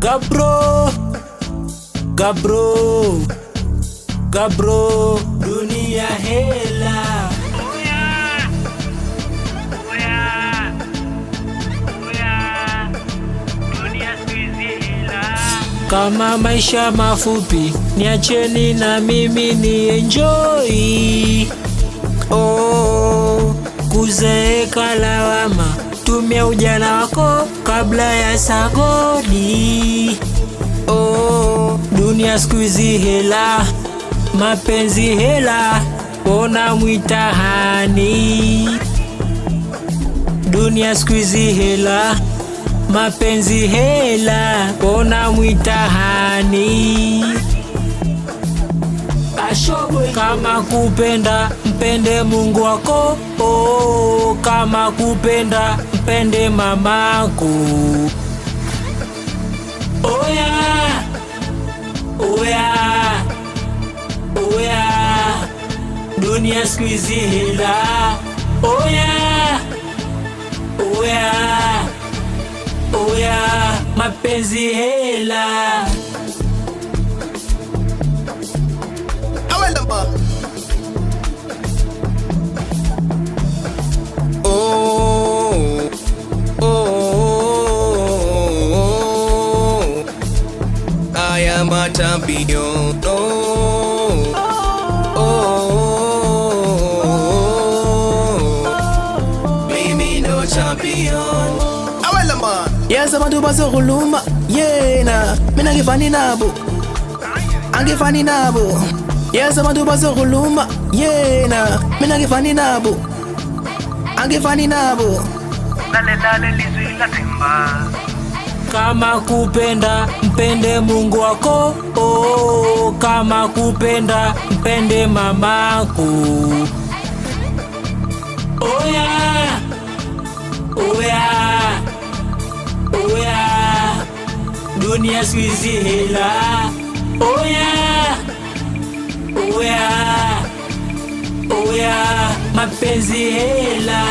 Gabro, Gabro, Gabro, dunia hela. Kama maisha mafupi, niacheni na mimi ni enjoy. Oh, kuzeeka lawama, tumia ujana wako kabla ya sagodi. Oh, dunia siku hizi hela, mapenzi hela, ona mwitahani. Dunia siku hizi hela, mapenzi hela, ona mwitahani. Kama kupenda mpende Mungu wako, oh, kama kupenda mpende mamako. Oya, oya, oya, dunia siku hizi hela. Oya, oya, oya, mapenzi hela. I am a champion. Baby, no champion. Yes, abantu bazokhuluma yena mina ngifani nabo, angifani nabo. Yes, abantu bazokhuluma yena mina ngifani nabo, angifani nabo. Lale lizwi la Themba. Kama kupenda mpende Mungu wako, oh, kama kupenda mpende mamako. Oya, oya, oya, dunia siku hizi hela. Oya, oya, oya, mapenzi hela.